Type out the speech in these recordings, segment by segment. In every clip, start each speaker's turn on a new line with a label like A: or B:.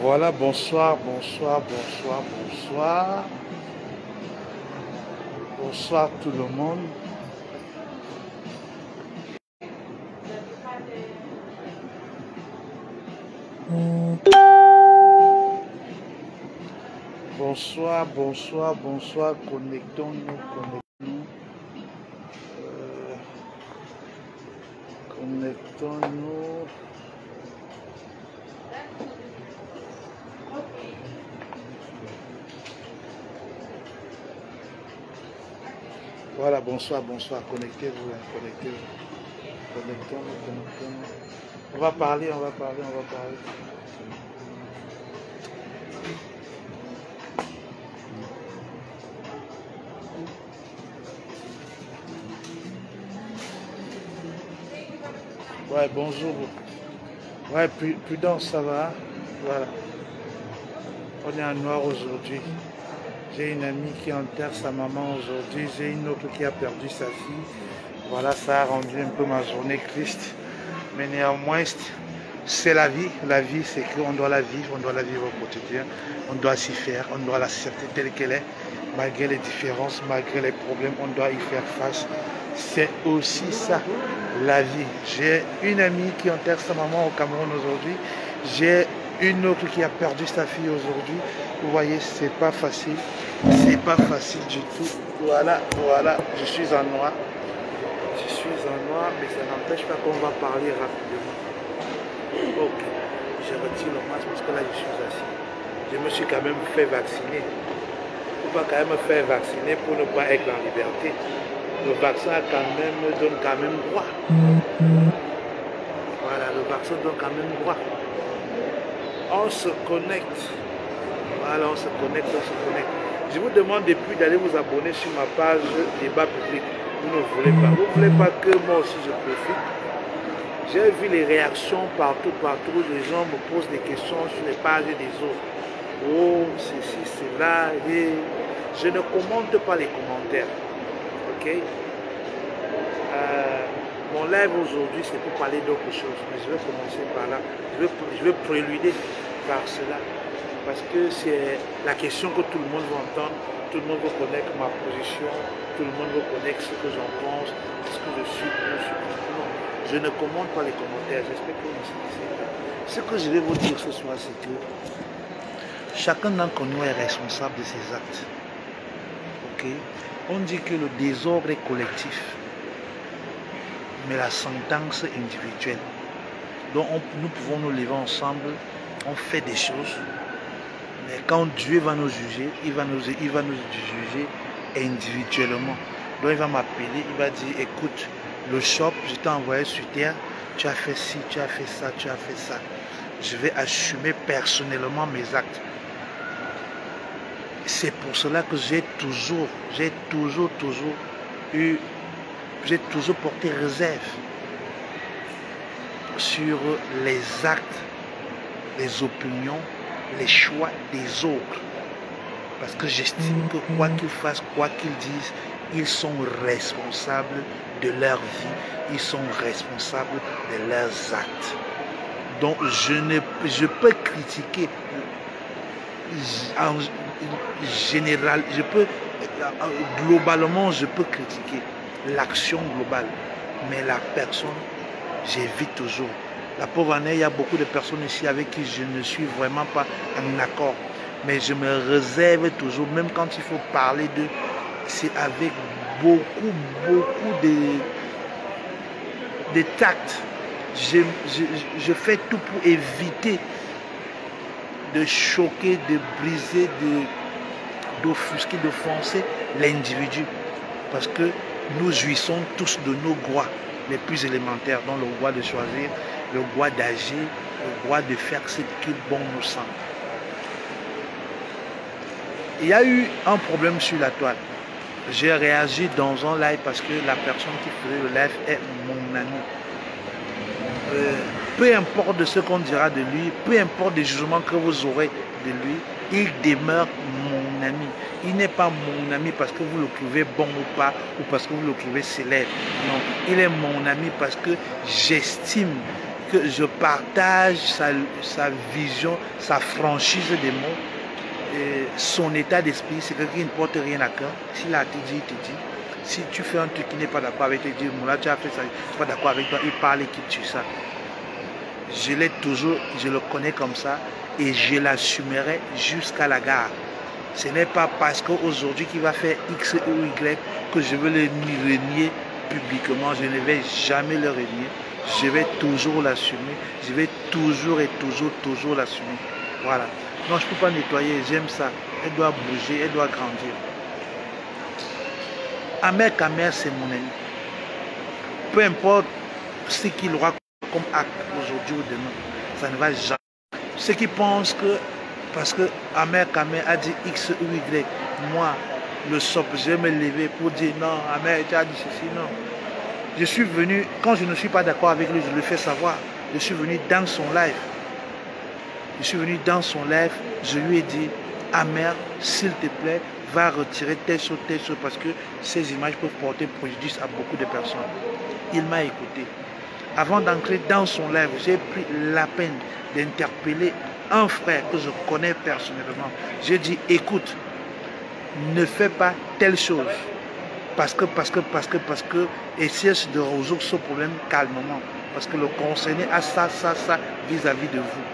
A: Voilà, bonsoir, bonsoir, bonsoir, bonsoir. Bonsoir tout le monde. Bonsoir, bonsoir, bonsoir. Connectons-nous, connectons-nous. Connectons-nous. Voilà, bonsoir, bonsoir. Connectez-vous, connectez-vous. Connectons-nous, connectons-nous. On va parler, on va parler, on va parler. Ouais, bonjour. Ouais, Prudence, ça va? Voilà. On est en noir aujourd'hui. J'ai une amie qui enterre sa maman aujourd'hui. J'ai une autre qui a perdu sa fille. Voilà, ça a rendu un peu ma journée triste. Mais néanmoins, c'est la vie. La vie, c'est qu'on doit la vivre. On doit la vivre au quotidien. On doit s'y faire. On doit l'accepter telle qu'elle est. Malgré les différences, malgré les problèmes, on doit y faire face. C'est aussi ça, la vie. J'ai une amie qui enterre sa maman au Cameroun aujourd'hui. J'ai une autre qui a perdu sa fille aujourd'hui. Vous voyez, c'est pas facile. C'est pas facile du tout. Voilà, voilà, je suis en noir. Je suis en noir, mais ça n'empêche pas qu'on va parler rapidement. Ok, je retire le masque parce que là, je suis assis. Je me suis quand même fait vacciner. Il faut pas quand même me faire vacciner pour ne pas être en liberté. Le vaccin donne quand même droit. Voilà, le vaccin donne quand même droit. On se connecte. Voilà, on se connecte, on se connecte. Je vous demande depuis d'aller vous abonner sur ma page débat public. Vous ne voulez pas. Vous ne voulez pas que moi aussi je profite. J'ai vu les réactions partout. Les gens me posent des questions sur les pages des autres. Oh, ceci, cela. Et je ne commente pas les commentaires. Ok? Mon live aujourd'hui, c'est pour parler d'autre chose. Mais je vais commencer par là. Je vais préluder par cela. Parce que c'est la question que tout le monde va entendre. Tout le monde va connaître ma position. Tout le monde va connaître ce que j'en pense. Ce que je suis. Non, je ne commente pas les commentaires. J'espère que vous me saisissez. Ce que je vais vous dire ce soir, c'est que chacun d'entre nous est responsable de ses actes. Ok? On dit que le désordre est collectif, mais la sentence individuelle. Donc nous pouvons nous lever ensemble, on fait des choses, mais quand Dieu va nous juger, il va nous juger individuellement. Donc il va m'appeler, il va dire, écoute, le shop, je t'ai envoyé sur terre, tu as fait ci, tu as fait ça, tu as fait ça. Je vais assumer personnellement mes actes. C'est pour cela que j'ai toujours porté réserve sur les actes, les opinions, les choix des autres. Parce que j'estime que quoi qu'ils fassent, quoi qu'ils disent, ils sont responsables de leur vie, ils sont responsables de leurs actes. Donc je peux critiquer en général, globalement, je peux critiquer l'action globale, mais la personne, j'évite toujours. La pauvre année, il y a beaucoup de personnes ici avec qui je ne suis vraiment pas en accord, mais je me réserve toujours, même quand il faut parler d'eux, c'est avec beaucoup de tact. Je fais tout pour éviter de choquer, de briser, d'offusquer, d'offenser l'individu. Parce que nous jouissons tous de nos droits les plus élémentaires, dont le droit de choisir, le droit d'agir, le droit de faire ce qui bon nous semble. Il y a eu un problème sur la toile. J'ai réagi dans un live parce que la personne qui faisait le live est mon ami. Peu importe de ce qu'on dira de lui, peu importe des jugements que vous aurez de lui, il demeure mon ami. Il n'est pas mon ami parce que vous le trouvez bon ou pas, ou parce que vous le trouvez célèbre. Non, il est mon ami parce que j'estime que je partage sa vision, sa franchise des mots, et son état d'esprit. C'est quelqu'un qui ne porte rien à cœur. S'il a dit, il te dit. Si tu fais un truc qui n'est pas d'accord avec toi, il dit, Moula, tu as fait ça, je ne suis pas d'accord avec toi, il parle et quitte sur ça. Je l'ai toujours, je le connais comme ça et je l'assumerai jusqu'à la gare. Ce n'est pas parce qu'aujourd'hui qu'il va faire X ou Y que je veux le renier publiquement. Je ne vais jamais le renier. Je vais toujours l'assumer. Je vais toujours et toujours l'assumer. Voilà. Non, je ne peux pas nettoyer. J'aime ça. Elle doit bouger, elle doit grandir. Ahmed Kamer, c'est mon ami. Peu importe ce qu'il aura comme acte aujourd'hui ou demain, ça ne va jamais. Ceux qui pensent que parce que Ahmed Kamer a dit X ou Y, moi, le SOP, je vais me lever pour dire non, Ahmed, tu as dit ceci, non. Je suis venu, quand je ne suis pas d'accord avec lui, je le fais savoir. Je suis venu dans son live. Je suis venu dans son live, je lui ai dit, Ahmed, s'il te plaît, va retirer telle chose, parce que ces images peuvent porter préjudice à beaucoup de personnes. Il m'a écouté. Avant d'entrer dans son live, j'ai pris la peine d'interpeller un frère que je connais personnellement. J'ai dit, écoute, ne fais pas telle chose. Parce que, essayez de résoudre ce problème calmement. Parce que le concerné a ça vis-à-vis de vous.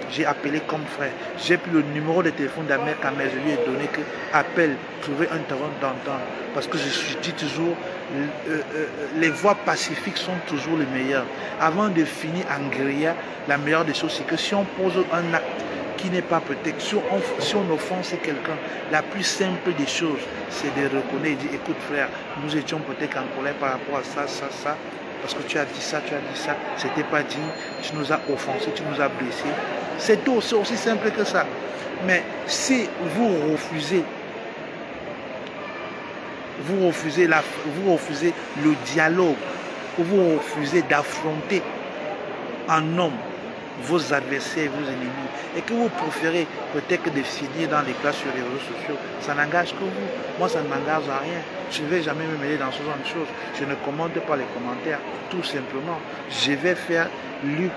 A: J'ai appelé comme frère. J'ai pris le numéro de téléphone d'Ahmed Kamer. Je lui ai donné que appelle, trouver un terrain d'entente. Parce que je dis toujours, les voies pacifiques sont toujours les meilleures. Avant de finir en guérilla, la meilleure des choses, c'est que si on pose un acte qui n'est pas peut-être, si on offense quelqu'un, la plus simple des choses, c'est de reconnaître et dire, écoute frère, nous étions peut-être en colère par rapport à ça. Parce que tu as dit ça, c'était pas dit, tu nous as offensés, tu nous as blessés. C'est tout, c'est aussi simple que ça. Mais si vous refusez le dialogue, ou vous refusez d'affronter en homme vos adversaires, vos ennemis, et que vous préférez peut-être de finir dans les classes sur les réseaux sociaux, ça n'engage que vous. Moi, ça ne m'engage à rien. Je ne vais jamais me mêler dans ce genre de choses. Je ne commente pas les commentaires, tout simplement. Je vais faire lu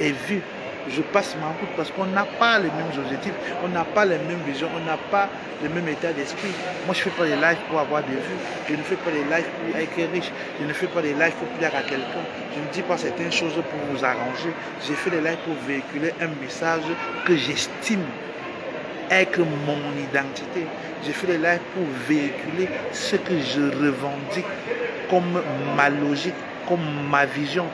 A: et vu. Je passe ma route parce qu'on n'a pas les mêmes objectifs, on n'a pas les mêmes visions, on n'a pas le même état d'esprit. Moi, je ne fais pas des lives pour avoir des vues, je ne fais pas des lives pour être riche, je ne fais pas des lives pour plaire à quelqu'un, je ne dis pas certaines choses pour vous arranger. J'ai fait des lives pour véhiculer un message que j'estime être mon identité. J'ai fait des lives pour véhiculer ce que je revendique comme ma logique, comme ma vision.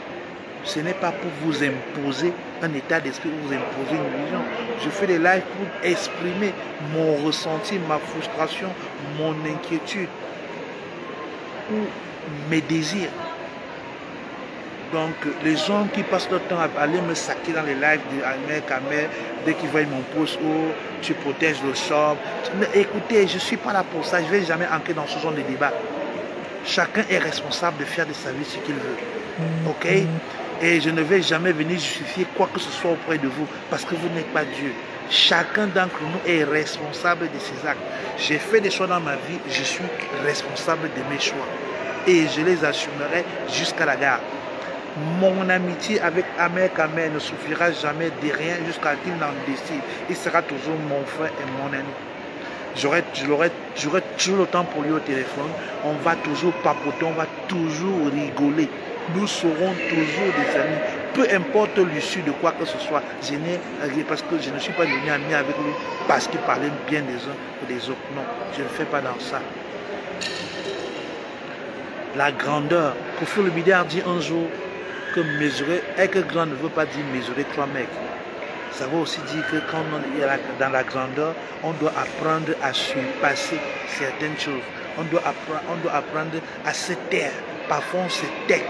A: Ce n'est pas pour vous imposer un état d'esprit, vous imposer une vision. Je fais des lives pour exprimer mon ressenti, ma frustration, mon inquiétude ou mes désirs. Donc, les gens qui passent leur temps à aller me saquer dans les lives d'Ahmed Kamer, dès qu'ils voient mon post, oh, tu protèges le sort. Mais écoutez, je ne suis pas là pour ça, je ne vais jamais entrer dans ce genre de débat. Chacun est responsable de faire de sa vie ce qu'il veut. Ok? Et je ne vais jamais venir justifier quoi que ce soit auprès de vous, parce que vous n'êtes pas Dieu. Chacun d'entre nous est responsable de ses actes. J'ai fait des choix dans ma vie, je suis responsable de mes choix. Et je les assumerai jusqu'à la gare. Mon amitié avec Ahmed Kamer ne suffira jamais de rien jusqu'à ce qu'il n'en décide. Il sera toujours mon frère et mon ami. J'aurai toujours le temps pour lui au téléphone. On va toujours papoter, on va toujours rigoler. Nous serons toujours des amis. Peu importe l'issue de quoi que ce soit. Parce que je ne suis pas devenu ami avec lui parce qu'il parlait bien des uns ou des autres. Non, je ne fais pas dans ça. La grandeur. Kofi Olomide a dit un jour que mesurer, être grand ne veut pas dire mesurer 3 mecs. Ça veut aussi dire que quand on est dans la grandeur, on doit apprendre à surpasser certaines choses. On doit apprendre à se taire. Parfois on se tait.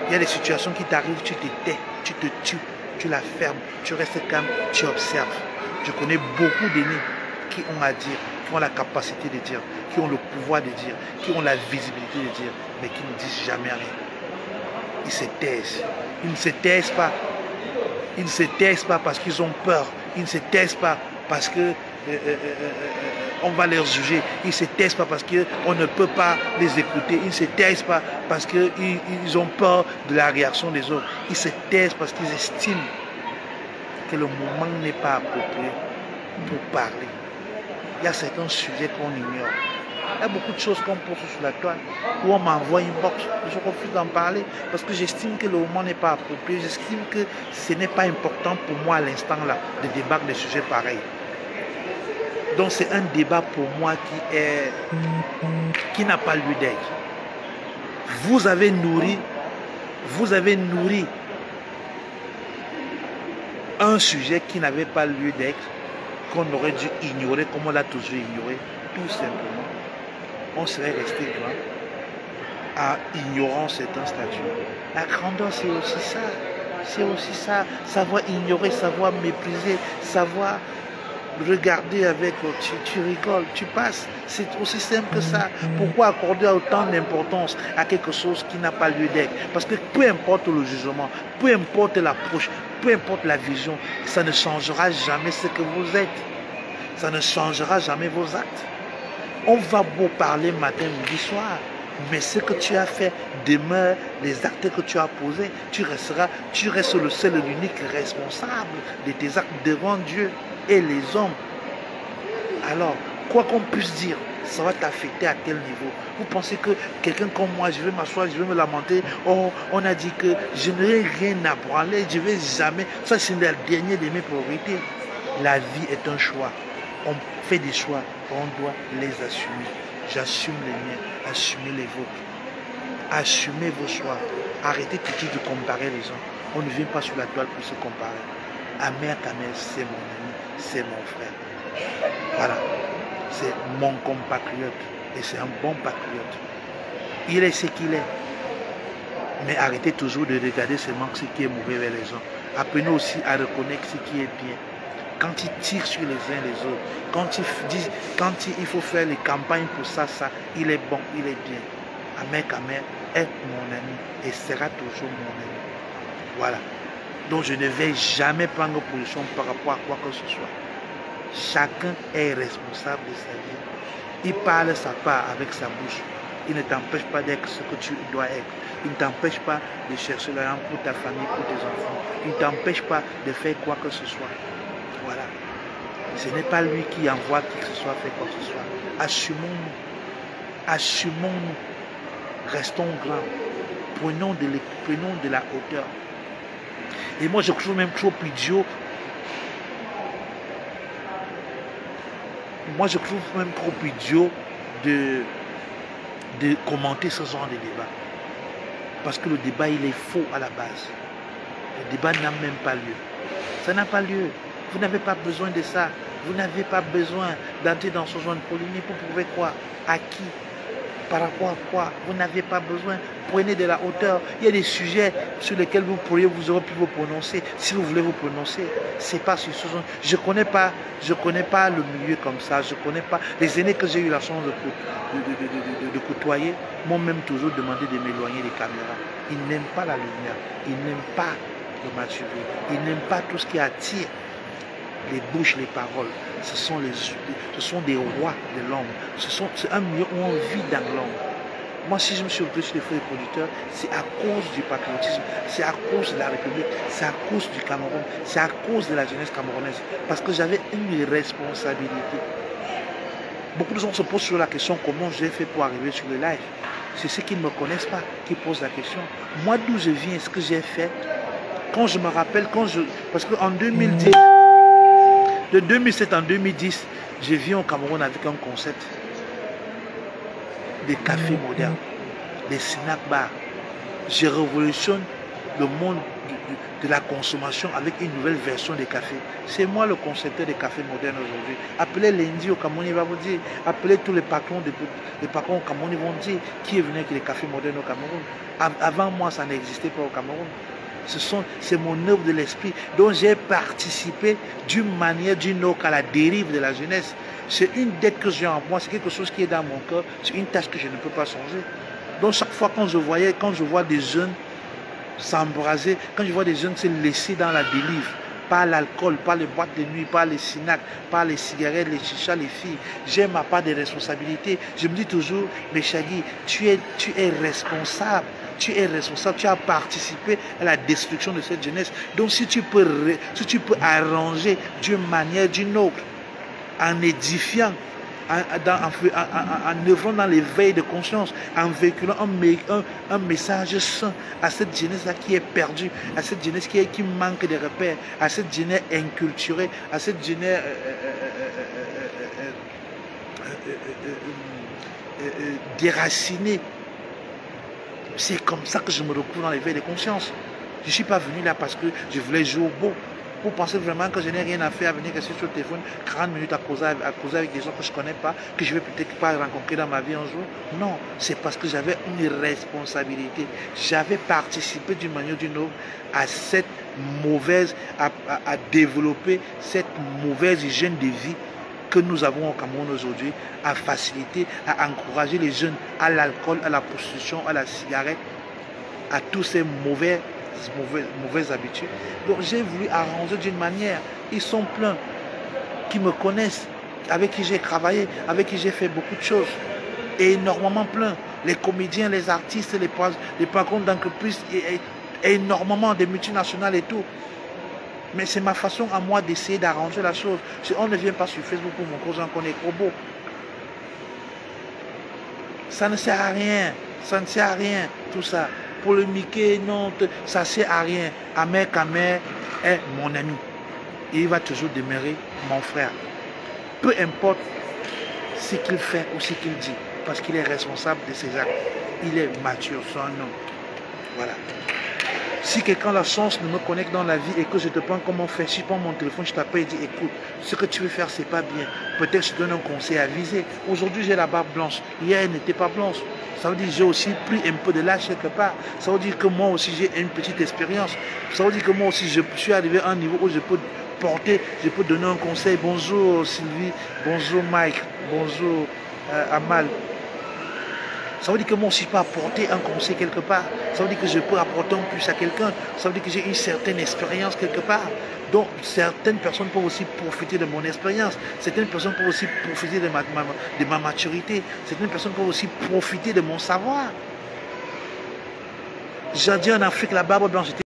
A: Il y a des situations qui t'arrivent, tu te tais, tu te tues, tu la fermes, tu restes calme, tu observes. Je connais beaucoup d'aînés qui ont à dire, qui ont la capacité de dire, qui ont le pouvoir de dire, qui ont la visibilité de dire, mais qui ne disent jamais rien. Ils se taisent. Ils ne se taisent pas. Ils ne se taisent pas parce qu'ils ont peur. Ils ne se taisent pas parce qu'ils on va les juger. Ils ne se taisent pas parce qu'on ne peut pas les écouter. Ils ne se taisent pas parce qu'ils ont peur de la réaction des autres. Ils se taisent parce qu'ils estiment que le moment n'est pas approprié pour parler. Il y a certains sujets qu'on ignore. Il y a beaucoup de choses qu'on pose sur la toile où on m'envoie une box. Je refuse d'en parler parce que j'estime que le moment n'est pas approprié. J'estime que ce n'est pas important pour moi à l'instant là de débattre des sujets pareils. Donc c'est un débat pour moi qui n'a pas lieu d'être. Vous avez nourri un sujet qui n'avait pas lieu d'être, qu'on aurait dû ignorer comme on l'a toujours ignoré, tout simplement. On serait resté grand en ignorant certains statuts. La grandeur, c'est aussi ça. C'est aussi ça. Savoir ignorer, savoir mépriser, savoir regarder avec, tu rigoles, tu passes. C'est aussi simple que ça. Pourquoi accorder autant d'importance à quelque chose qui n'a pas lieu d'être? Parce que peu importe le jugement, peu importe l'approche, peu importe la vision, ça ne changera jamais ce que vous êtes. Ça ne changera jamais vos actes. On va beau parler matin, midi, soir, mais ce que tu as fait demeure, les actes que tu as posés, tu restes le seul et l'unique responsable de tes actes devant Dieu et les hommes. Alors, quoi qu'on puisse dire, ça va t'affecter à quel niveau? Vous pensez que quelqu'un comme moi, je vais m'asseoir, je vais me lamenter, oh, on a dit que je n'aurai rien à branler, je ne vais jamais, ça c'est le dernier de mes priorités. La vie est un choix. On fait des choix, on doit les assumer. J'assume les miens, assumez les vôtres. Assumez vos choix. Arrêtez tout de suite de comparer les gens. On ne vient pas sur la toile pour se comparer. Amer Kamel, c'est mon ami, c'est mon frère. Voilà. C'est mon compatriote. Et c'est un bon patriote. Il est ce qu'il est. Mais arrêtez toujours de regarder seulement ce qui est mauvais vers les gens. Apprenez aussi à reconnaître ce qui est bien. Quand ils tirent sur les uns les autres, quand il faut faire les campagnes pour ça, il est bon, il est bien. Amer Kamel est mon ami et sera toujours mon ami. Voilà. Donc je ne vais jamais prendre position par rapport à quoi que ce soit. Chacun est responsable de sa vie. Il parle sa part avec sa bouche. Il ne t'empêche pas d'être ce que tu dois être. Il ne t'empêche pas de chercher l'argent pour ta famille, pour tes enfants. Il ne t'empêche pas de faire quoi que ce soit. Voilà. Ce n'est pas lui qui envoie qui que ce soit faire quoi que ce soit. Assumons-nous. Assumons-nous. Restons grands. Prenons de la hauteur. Et moi, je trouve même trop idiot. Moi, je trouve même trop idiot de commenter ce genre de débat. Parce que le débat, il est faux à la base. Le débat n'a même pas lieu. Ça n'a pas lieu. Vous n'avez pas besoin de ça. Vous n'avez pas besoin d'entrer dans ce genre de polémique pour prouver quoi? À qui? Par rapport à quoi? Vous n'avez pas besoin. Prenez de la hauteur. Il y a des sujets sur lesquels vous aurez pu vous prononcer. Si vous voulez vous prononcer, c'est pas sur ce genre. Je connais pas le milieu comme ça. Je connais pas les aînés que j'ai eu la chance de côtoyer m'ont même toujours demandé de m'éloigner des caméras. Ils n'aiment pas la lumière. Ils n'aiment pas le matériel. Ils n'aiment pas tout ce qui attire les bouches, les paroles. Ce sont des rois de l'ombre. C'est un milieu où on vit dans l'ombre. Moi, si je me suis retrouvé sur les feux des producteurs, c'est à cause du patriotisme, c'est à cause de la République, c'est à cause du Cameroun, c'est à cause de la jeunesse camerounaise. Parce que j'avais une responsabilité. Beaucoup de gens se posent sur la question comment j'ai fait pour arriver sur le live. C'est ceux qui ne me connaissent pas qui posent la question. Moi, d'où je viens, ce que j'ai fait, quand je me rappelle, parce qu'en 2010, de 2007 en 2010, je viens au Cameroun avec un concept des cafés modernes, des snack bars. Je révolutionne le monde de la consommation avec une nouvelle version des cafés. C'est moi le concepteur des cafés modernes aujourd'hui. Appelez Lundi au Cameroun, il va vous dire. Appelez tous les patrons au Cameroun, ils vont dire qui est venu avec les cafés modernes au Cameroun. Avant moi, ça n'existait pas au Cameroun. C'est mon œuvre de l'esprit dont j'ai participé d'une manière, d'une autre à la dérive de la jeunesse. C'est une dette que j'ai en moi, c'est quelque chose qui est dans mon cœur, c'est une tâche que je ne peux pas changer. Donc chaque fois quand je vois des jeunes s'embraser, quand je vois des jeunes se laisser dans la dérive, par l'alcool, par les boîtes de nuit, par les snacks, par les cigarettes, les chichas, les filles. J'ai ma part de responsabilité. Je me dis toujours, mais Shaggy, tu es responsable. Tu es responsable, tu as participé à la destruction de cette jeunesse. Donc si tu peux arranger d'une manière, d'une autre, en édifiant, en œuvrant dans l'éveil de conscience, en véhiculant un message sain à cette jeunesse-là qui est perdue, à cette jeunesse qui manque de repères, à cette jeunesse inculturée, à cette jeunesse déracinée. C'est comme ça que je me retrouve dans l'éveil de conscience. Je ne suis pas venu là parce que je voulais jouer au beau. Vous pensez vraiment que je n'ai rien à faire à venir rester sur le téléphone 40 minutes à causer avec des gens que je ne connais pas, que je ne vais peut-être pas rencontrer dans ma vie un jour? Non, c'est parce que j'avais une responsabilité. J'avais participé d'une manière ou d'une autre à cette mauvaise, à développer cette mauvaise hygiène de vie que nous avons au Cameroun aujourd'hui, à faciliter, à encourager les jeunes à l'alcool, à la prostitution, à la cigarette, à tous ces mauvaises habitudes. Donc j'ai voulu arranger d'une manière. Ils sont pleins qui me connaissent, avec qui j'ai travaillé, avec qui j'ai fait beaucoup de choses. Et énormément plein. Les comédiens, les artistes, les patrons d'entreprise, énormément des multinationales et tout. Mais c'est ma façon à moi d'essayer d'arranger la chose. On ne vient pas sur Facebook pour mon cousin qu'on est trop beau. Ça ne sert à rien. Ça ne sert à rien, tout ça. Polémiquer, non, ça ne sert à rien. Ahmed Kamer est mon ami. Et il va toujours demeurer mon frère. Peu importe ce qu'il fait ou ce qu'il dit. Parce qu'il est responsable de ses actes. Il est mature, c'est un homme. Voilà. Si quelqu'un a la chance de me connecter dans la vie et que je te prends comment faire, si je prends mon téléphone, je t'appelle et dis écoute, ce que tu veux faire, c'est pas bien. Peut-être que je te donne un conseil avisé. Aujourd'hui, j'ai la barbe blanche. Hier, elle n'était pas blanche. Ça veut dire que j'ai aussi pris un peu de l'âge quelque part. Ça veut dire que moi aussi, j'ai une petite expérience. Ça veut dire que moi aussi, je suis arrivé à un niveau où je peux porter, je peux donner un conseil. Bonjour Sylvie, bonjour Mike, bonjour Amal. Ça veut dire que moi aussi je peux apporter un conseil quelque part. Ça veut dire que je peux apporter un plus à quelqu'un. Ça veut dire que j'ai une certaine expérience quelque part. Donc certaines personnes peuvent aussi profiter de mon expérience. Certaines personnes peuvent aussi profiter de ma maturité. Certaines personnes peuvent aussi profiter de mon savoir. J'ai dit en Afrique, la barbe blanche était